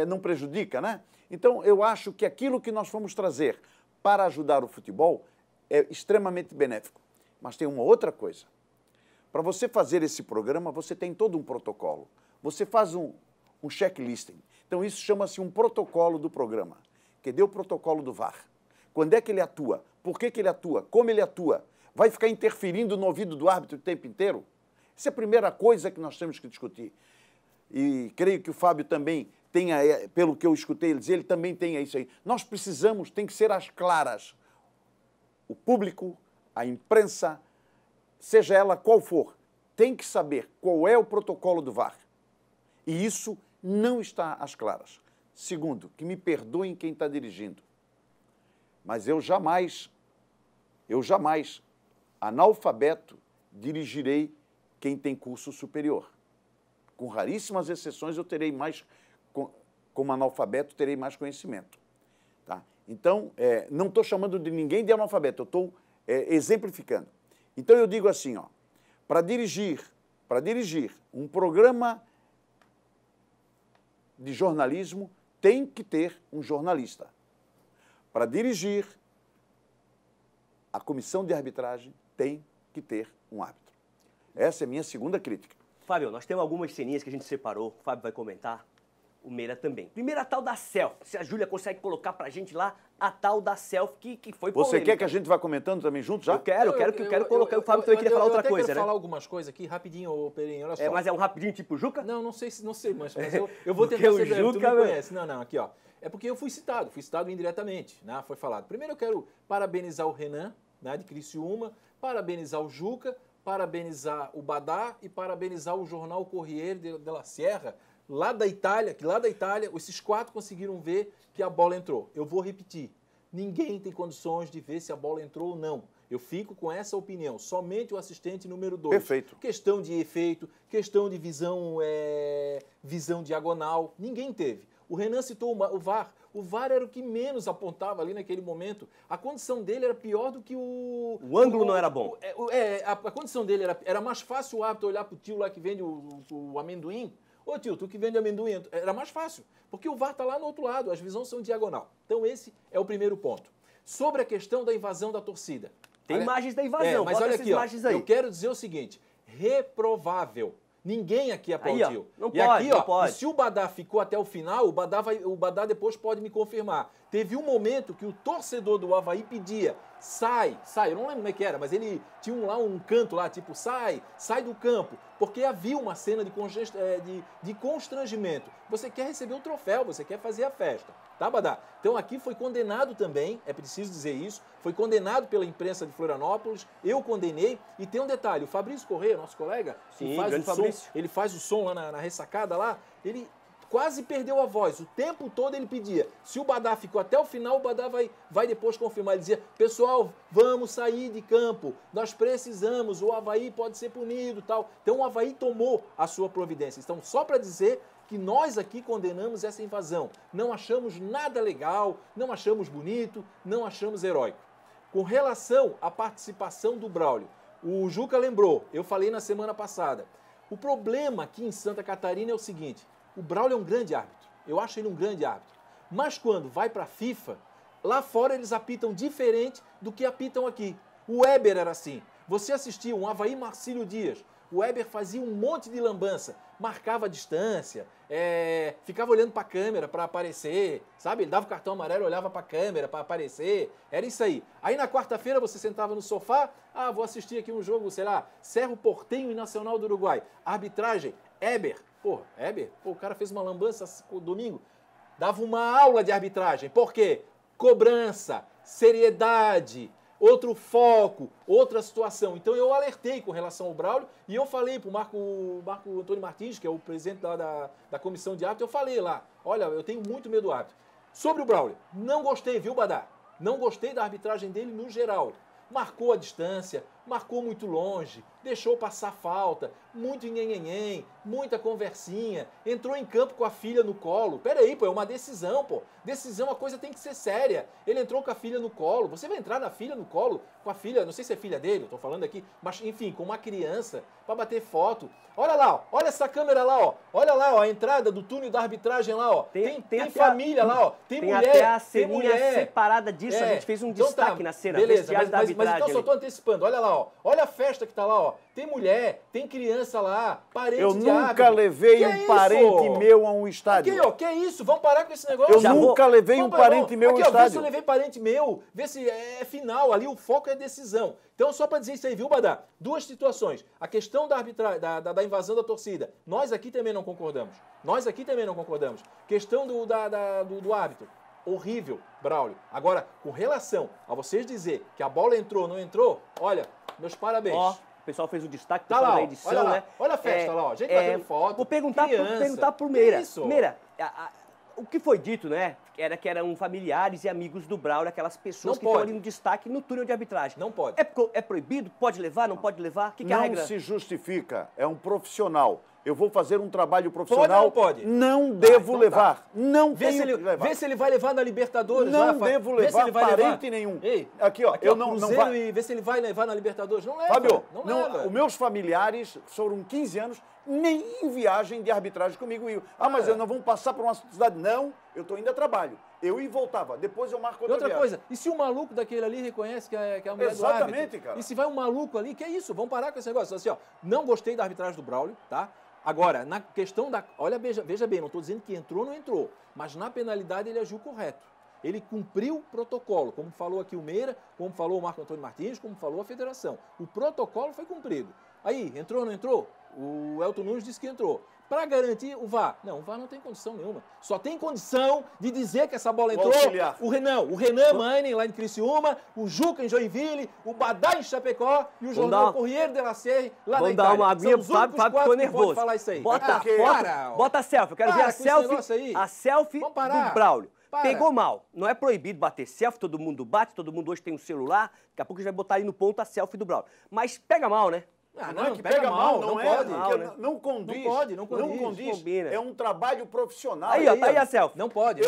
não prejudica, né? Então, eu acho que aquilo que nós vamos trazer para ajudar o futebol é extremamente benéfico. Mas tem uma outra coisa. Para você fazer esse programa, você tem todo um protocolo. Você faz um checklisting. Então, isso chama-se um protocolo do programa. Cadê o protocolo do VAR? Quando é que ele atua? Por que ele atua? Como ele atua? Vai ficar interferindo no ouvido do árbitro o tempo inteiro? Essa é a primeira coisa que nós temos que discutir. E creio que o Fábio também tenha, pelo que eu escutei ele dizer, ele também tenha isso aí. Nós precisamos, tem que ser às claras. O público, a imprensa, seja ela qual for, tem que saber qual é o protocolo do VAR. E isso não está às claras. Segundo, que me perdoem quem está dirigindo, mas eu jamais, analfabeto, dirigirei quem tem curso superior. Com raríssimas exceções, eu terei mais, como analfabeto, terei mais conhecimento. Tá? Então, não estou chamando de ninguém de analfabeto, eu estou exemplificando. Então, eu digo assim, ó, para dirigir um programa de jornalismo, tem que ter um jornalista. Para dirigir a comissão de arbitragem, tem que ter um árbitro. Essa é a minha segunda crítica. Fábio, nós temos algumas ceninhas que a gente separou, o Fábio vai comentar, o Meira também. Primeiro, a tal da selfie. Se a Júlia consegue colocar pra gente lá a tal da selfie que foi polêmica. Você quer que a gente vá comentando também junto já? Eu quero colocar. O Fábio também queria falar outra coisa, né? Eu quero falar algumas coisas aqui, rapidinho, ô Perinho, olha só. Mas é um rapidinho tipo Juca? Não sei, mas eu vou tentar ser breve, tu me conhece. Não, aqui, ó. É porque eu fui citado indiretamente, né? Foi falado. Primeiro eu quero parabenizar o Renan, né, de Criciúma, parabenizar o Juca, parabenizar o Badá e parabenizar o jornal Corriere della Sierra, lá da Itália, esses 4 conseguiram ver que a bola entrou. Eu vou repetir, ninguém tem condições de ver se a bola entrou ou não. Eu fico com essa opinião, somente o assistente número 2. Perfeito. Questão de efeito, questão de visão diagonal, ninguém teve. O Renan citou o VAR. O VAR era o que menos apontava ali naquele momento. A condição dele era pior do que o... O ângulo não era bom. A condição dele era mais fácil o árbitro olhar para o tio lá que vende o amendoim. Ô tio, tu que vende amendoim. Era mais fácil, porque o VAR está lá no outro lado, as visões são diagonal. Então esse é o primeiro ponto. Sobre a questão da invasão da torcida. Tem imagens da invasão, mas olha aqui, eu quero dizer o seguinte, reprovável. Ninguém aqui aplaudiu. Aí, não pode. Se o Badá ficou até o final, o Badá depois pode me confirmar. Teve um momento que o torcedor do Avaí pedia, sai, eu não lembro como é que era, mas ele tinha um canto lá, tipo, sai do campo, porque havia uma cena de constrangimento. Você quer receber o troféu, você quer fazer a festa, tá, Badá? Então aqui foi condenado também, é preciso dizer isso, foi condenado pela imprensa de Florianópolis, eu condenei, e tem um detalhe, o Fabrício Corrêa, nosso colega, sim, ele faz o som lá na ressacada lá, ele quase perdeu a voz, o tempo todo ele pedia, se o Badá ficou até o final, o Badá vai depois confirmar, ele dizia, pessoal, vamos sair de campo, nós precisamos, o Avaí pode ser punido, tal. Então o Avaí tomou a sua providência. Então só para dizer que nós aqui condenamos essa invasão, não achamos nada legal, não achamos bonito, não achamos heróico. Com relação à participação do Braulio, o Juca lembrou, eu falei na semana passada, o problema aqui em Santa Catarina é o seguinte, o Braulio é um grande árbitro, eu acho ele um grande árbitro, mas quando vai para a FIFA, lá fora eles apitam diferente do que apitam aqui. O Weber era assim, você assistia um Avaí Marcílio Dias, o Weber fazia um monte de lambança, marcava a distância, ficava olhando para a câmera para aparecer, sabe? Ele dava o cartão amarelo, olhava para a câmera para aparecer, era isso aí. Aí na quarta-feira você sentava no sofá, vou assistir aqui um jogo, sei lá, Cerro Porteño e Nacional do Uruguai. Arbitragem, Eber, o cara fez uma lambança domingo, dava uma aula de arbitragem. Por quê? Cobrança, seriedade, outro foco, outra situação. Então eu alertei com relação ao Braulio e eu falei para o Marco Antônio Martins, que é o presidente da comissão de árbitro, eu falei lá, olha, eu tenho muito medo do árbitro. Sobre o Braulio, não gostei, viu, Badá? Não gostei da arbitragem dele no geral. Marcou a distância, marcou muito longe, deixou passar falta, muito nhenhenhen, muita conversinha, entrou em campo com a filha no colo. Peraí, pô, é uma decisão, pô. Decisão, a coisa tem que ser séria. Ele entrou com a filha no colo. Você vai entrar na filha no colo, com a filha, não sei se é filha dele, eu tô falando aqui, mas enfim, com uma criança, para bater foto. Olha lá, ó, olha essa câmera lá, ó. Olha lá, ó, a entrada do túnel da arbitragem lá, ó. Tem família lá, ó. Tem mulher, até a tem ceninha mulher. separada disso, a gente fez um Então destaque na cena. Beleza, mas arbitragem então só tô antecipando. Olha lá, ó. Olha a festa que tá lá, ó. Tem mulher, tem criança lá, parente Eu de nunca árbitro. levei Que um é parente isso? meu a um estádio. Que isso? Vamos parar com esse negócio. Eu nunca levei um parente meu ao Aqui, ó, vê se estádio. eu levei parente meu, vê se é final ali, o foco é decisão. Então, só para dizer isso aí, viu, Badá? Duas situações. A questão da arbitragem, da invasão da torcida. Nós aqui também não concordamos. Questão do árbitro. Horrível, Braulio. Agora, com relação a vocês dizer que a bola entrou ou não entrou, olha, meus parabéns. Ó, o pessoal fez o destaque Tá lá, da ó, edição, olha lá, né? olha a festa lá, ó, gente batendo foto, Vou perguntar criança. pro Meira. Que isso? Meira, o que foi dito, né? Era que eram familiares e amigos do Braulio, aquelas pessoas Não que estão pode. ali no destaque no túnel de arbitragem. Não pode. É proibido? Pode levar? Não pode levar? O que é a Não regra? se justifica, é um profissional. Eu vou fazer um trabalho profissional. Pode ou não pode? Não devo então levar. tá. Não Vê tenho se ele, que levar. Vê se ele vai levar na Libertadores. Não Rafa. devo Vê se levar ele vai parente levar. nenhum. Ei, Aqui, ó, eu não Cruzeiro vai. E vê se ele vai levar na Libertadores. Não leva. Fábio, não não, leva. os meus familiares foram 15 anos nem em viagem de arbitragem comigo. Mas eu não vou passar por uma cidade. Não, eu estou indo a trabalho. Eu ia e voltava. Depois eu marco E outra outra viagem. coisa, e se o maluco daquele ali reconhece que é a mulher Exatamente, do árbitro? cara. E se vai um maluco ali, que é isso? Vamos parar com esse negócio. Assim, ó, não gostei da arbitragem do Braulio, tá? Agora, na questão da... Olha, veja bem, não estou dizendo que entrou ou não entrou, mas na penalidade ele agiu correto. Ele cumpriu o protocolo, como falou aqui o Meira, como falou o Marco Antônio Martins, como falou a federação. O protocolo foi cumprido. Aí, entrou ou não entrou? O Elton Nunes disse que entrou. Para garantir o VAR. Não, o VAR não tem condição nenhuma. Só tem condição de dizer que essa bola entrou o Renan Manning lá em Criciúma, o Juca em Joinville, o Badá em Chapecó e o jornal Corriere della Sera lá na Vamos Itália. dar uma aguinha pro Fábio ficou nervoso. Falar isso aí. Bota a selfie. Eu quero ver a selfie do Braulio. Pegou mal. Não é proibido bater selfie, todo mundo bate, todo mundo hoje tem um celular. Daqui a pouco a gente vai botar aí no ponto a selfie do Braulio. Mas pega mal, né? Não é que pega mal, não pode. Não condiz. Não condiz. Combina. É um trabalho profissional. Aí, ó, tá aí a selfie. Não pode,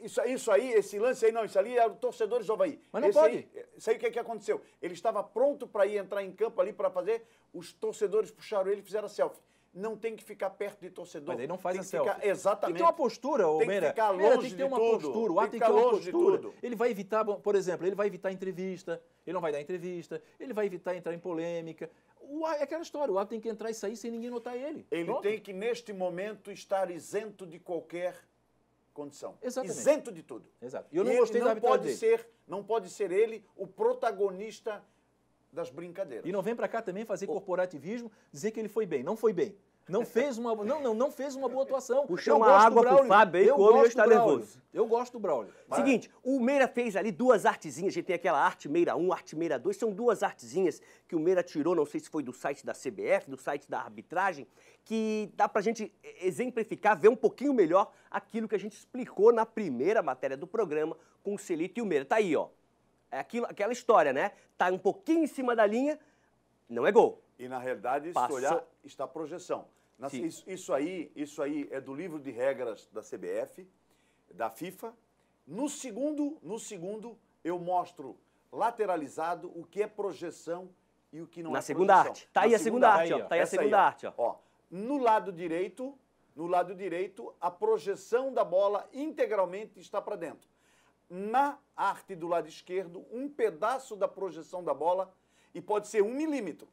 Isso aí, esse lance aí, não, isso ali é o torcedor de Avaí. Mas não pode. Isso aí o que aconteceu? Ele estava pronto para ir entrar em campo ali para fazer, os torcedores puxaram ele e fizeram a selfie. Não tem que ficar perto de torcedor. Mas aí não faz tem a que selfie. ficar, exatamente. Tem que ter uma postura, ô Meira. Tem que ficar Meira, longe tem que ter de uma tudo. postura. O Tem ato que tem que ter ficar uma longe de postura. tudo. Ele vai evitar, por exemplo, ele vai evitar entrevista, ele não vai dar entrevista, ele vai evitar entrar em polêmica. É aquela história, o ato tem que entrar e sair sem ninguém notar ele. Ele Pronto. tem que, neste momento, estar isento de qualquer condição. Exatamente. Isento de tudo. Exato. E eu não gostei da arbitragem dele. Não pode ser ele o protagonista das brincadeiras. E não vem pra cá também fazer corporativismo, dizer que ele foi bem. Não foi bem. Não fez uma, não fez uma boa atuação. Puxa uma água pro Fábio aí, como eu está nervoso. Eu gosto do Braulio. Seguinte, o Meira fez ali duas artezinhas. A gente tem aquela arte Meira 1, arte Meira 2. São duas artezinhas que o Meira tirou, não sei se foi do site da CBF, do site da arbitragem, que dá pra gente exemplificar, ver um pouquinho melhor aquilo que a gente explicou na primeira matéria do programa com o Celito e o Meira. Tá aí, ó. É aquela história, né? Tá um pouquinho em cima da linha, não é gol. E, na realidade, se olhar, está a projeção. Isso aí é do livro de regras da CBF, da FIFA. No segundo, eu mostro lateralizado o que é projeção e o que não é projeção. Na segunda arte. Tá aí a segunda arte, ó. Tá aí a segunda arte, ó. No lado direito, a projeção da bola integralmente está para dentro. Na arte do lado esquerdo, um pedaço da projeção da bola, e pode ser 1 milímetro.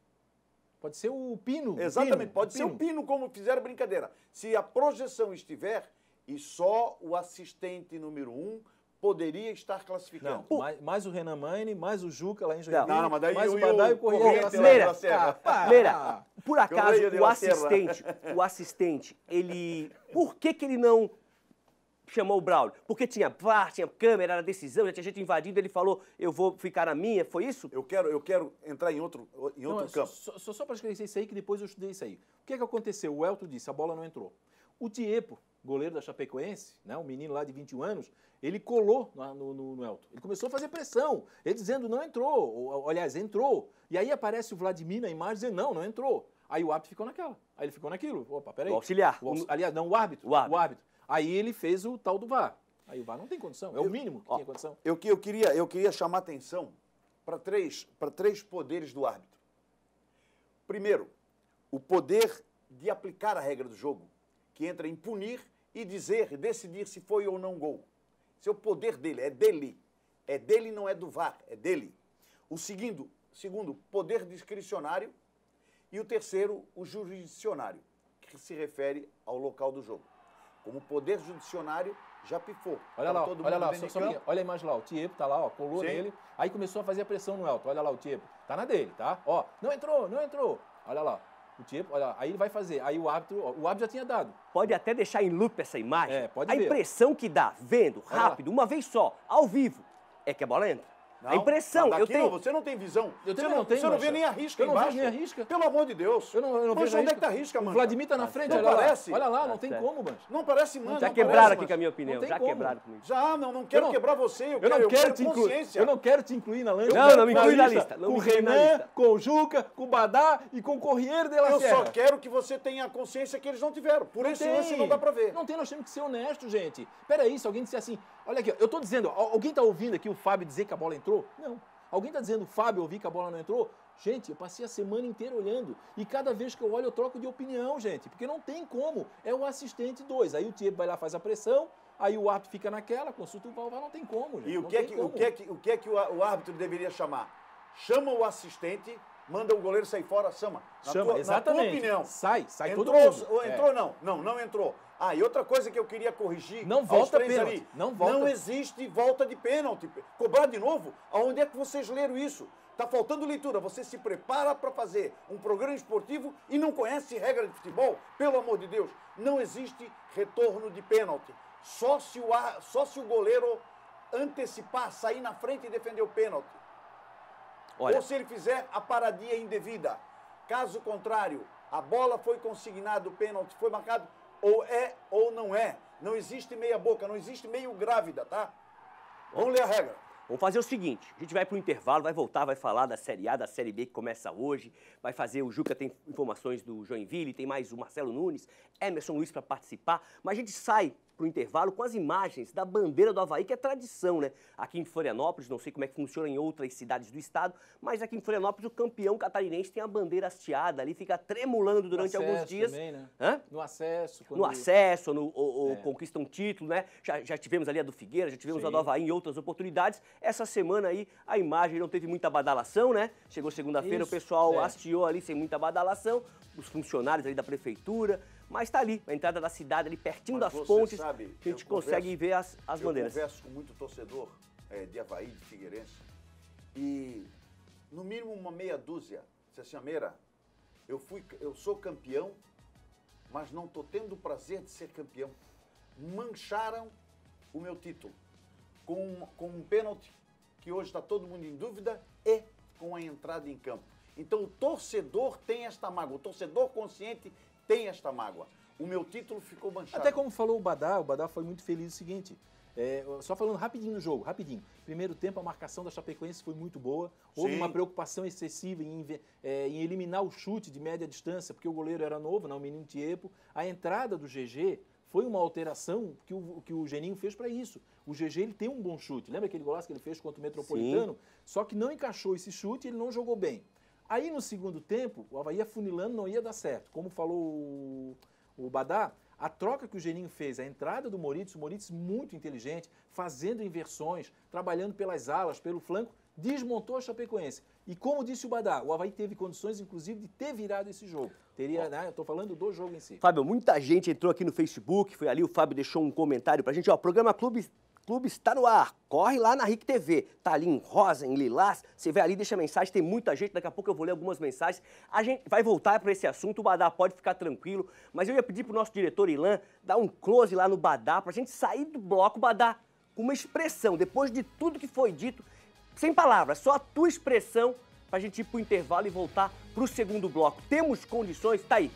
Pode ser o pino. Exatamente, pode ser o pino, como fizeram brincadeira. Se a projeção estiver, e só o assistente número 1 poderia estar classificando. Não, mais o Renan Manning, mais o Juca lá em Joinville, mas daí mais o Badá e o Correia. Meira, por acaso, o assistente, ele... Por que ele não chamou o Braulio? Porque tinha VAR, tinha câmera, era decisão, já tinha gente invadindo, ele falou, eu vou ficar na minha, foi isso? Eu quero entrar em outro campo. Só para esclarecer isso aí, que depois eu estudei isso aí. O que aconteceu? O Elton disse, a bola não entrou. O Tiepo goleiro da Chapecoense, né, um menino lá de 21 anos, ele colou no Elton. Ele começou a fazer pressão, ele dizendo não entrou, ou, aliás, entrou. E aí aparece o Vladimir na imagem dizendo não entrou. Aí o árbitro ficou naquela, aí ele ficou naquilo. Opa, peraí. O auxiliar. Aliás, não, o árbitro. O árbitro. Aí ele fez o tal do VAR. Aí o VAR não tem condição, é o mínimo que tinha condição. Eu queria chamar atenção para três poderes do árbitro. Primeiro, o poder de aplicar a regra do jogo, que entra em punir e decidir se foi ou não gol. Esse é o poder dele, é dele. É dele, não é do VAR, é dele. O segundo, poder discricionário. E o terceiro, o jurisdicionário, que se refere ao local do jogo. Como poder judiciário, já pifou. Olha lá, olha a imagem lá, o Tiepo tá lá, ó, colou nele, aí começou a fazer a pressão no Elton. Olha lá o Tiepo, tá na dele, tá? Ó, não entrou. Olha lá. O Tiepo, olha, aí ele vai fazer. Aí o árbitro já tinha dado. Pode até deixar em loop essa imagem. Pode a ver. impressão que dá, vendo, rápido, uma vez só, ao vivo, é que a bola entra. Não, a impressão, eu tenho. Você não tem visão. Você não vê nem a risca embaixo. Eu não vejo nem a risca. Pelo amor de Deus. Eu não vejo onde é que tá a risca, mano? O Vladimir tá na frente, não olha parece. lá. Olha lá, não tem como, Mancha. Não parece, mano. Já quebraram aqui com a minha opinião, já quebraram comigo. Já, não quero quebrar você, eu quero te incluir. Eu não quero te incluir na lista. Não me inclui na lista. Com o Renan, com o Juca, com o Badá e com o Corriere de la Sierra. Eu só quero que você tenha a consciência que eles não tiveram. Por esse lance não dá pra ver. Não tem, nós temos que ser honestos, gente. Peraí, se alguém disser assim, olha aqui, eu tô dizendo, alguém tá ouvindo aqui o Fábio dizer que a bola entrou? Não. Alguém está dizendo, Fábio, eu vi que a bola não entrou? Gente, eu passei a semana inteira olhando. E cada vez que eu olho, eu troco de opinião, gente. Porque não tem como. É o assistente 2. Aí o Tiepo vai lá, faz a pressão. Aí o árbitro fica naquela, consulta o VAR, não tem como, gente. E o que é que o árbitro deveria chamar? Chama o assistente, manda o goleiro sair fora, chama. Exatamente. Na tua opinião. Sai todo mundo. Entrou não entrou. Ah, e outra coisa que eu queria corrigir. Não volta pênalti. Ali, não existe volta de pênalti. Cobrar de novo? Aonde é que vocês leram isso? Tá faltando leitura. Você se prepara para fazer um programa esportivo e não conhece regra de futebol? Pelo amor de Deus, não existe retorno de pênalti. Só se o goleiro antecipar, sair na frente e defender o pênalti. Olha. Ou se ele fizer a paradinha indevida. Caso contrário, a bola foi consignada, o pênalti foi marcado, ou é ou não é. Não existe meia boca, não existe meio grávida, tá? Vamos ler a regra. Vamos fazer o seguinte, a gente vai para o intervalo, vai voltar, vai falar da Série A, da Série B que começa hoje, vai fazer, o Juca tem informações do Joinville, tem mais o Marcelo Nunes, Emerson Luiz para participar, mas a gente sai para o intervalo com as imagens da bandeira do Avaí, que é tradição, né? Aqui em Florianópolis, não sei como é que funciona em outras cidades do estado, mas aqui em Florianópolis o campeão catarinense tem a bandeira hasteada ali, fica tremulando durante alguns dias. Também, né? Hã? No acesso. No acesso, conquista um título, né? Já tivemos ali a do Figueira, já tivemos a do Avaí em outras oportunidades. Essa semana aí a imagem não teve muita badalação, né? Chegou segunda-feira, o pessoal hasteou ali sem muita badalação, os funcionários ali da prefeitura, mas tá ali, a entrada da cidade, ali pertinho das pontes, a gente consegue ver as bandeiras. Eu converso com muito torcedor de Avaí, de Figueirense, e no mínimo uma meia dúzia, disse assim, Meira, eu sou campeão, mas não estou tendo o prazer de ser campeão. Mancharam o meu título com um pênalti que hoje está todo mundo em dúvida e com a entrada em campo. Então o torcedor tem esta mágoa, o torcedor consciente tem esta mágoa. O meu título ficou manchado. Até como falou o Badá foi muito feliz o seguinte, só falando rapidinho no jogo, rapidinho. Primeiro tempo a marcação da Chapecoense foi muito boa, houve uma preocupação excessiva em eliminar o chute de média distância, porque o goleiro era novo, não o menino Tiepo. A entrada do GG foi uma alteração que o Geninho fez para isso. O GG ele tem um bom chute, lembra aquele golaço que ele fez contra o Metropolitano? Sim. Só que não encaixou esse chute e ele não jogou bem. Aí, no segundo tempo, o Avaí afunilando não ia dar certo. Como falou o Badá, a troca que o Geninho fez, a entrada do Moritz, o Moritz muito inteligente, fazendo inversões, trabalhando pelas alas, pelo flanco, desmontou a Chapecoense. E como disse o Badá, o Avaí teve condições, inclusive, de ter virado esse jogo. Teria, né? Eu estou falando do jogo em si. Fábio, muita gente entrou aqui no Facebook, foi ali, o Fábio deixou um comentário pra gente, ó, programa Clube está no ar, corre lá na RIC TV, tá ali em rosa, em lilás, você vai ali, deixa mensagem, tem muita gente, daqui a pouco eu vou ler algumas mensagens, a gente vai voltar para esse assunto, o Badá pode ficar tranquilo, mas eu ia pedir pro nosso diretor Ilan dar um close lá no Badá, pra gente sair do bloco, Badá, com uma expressão, depois de tudo que foi dito, sem palavras, só a tua expressão, pra gente ir pro intervalo e voltar pro segundo bloco. Temos condições? Tá aí.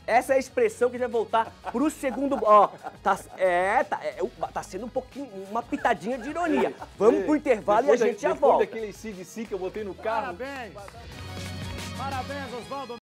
Essa é a expressão que a gente vai voltar pro segundo... Ó, tá sendo um pouquinho, uma pitadinha de ironia. Vamos pro intervalo e a gente já volta. Depois daquele CDC que eu botei no carro... Parabéns! Parabéns, Osvaldo!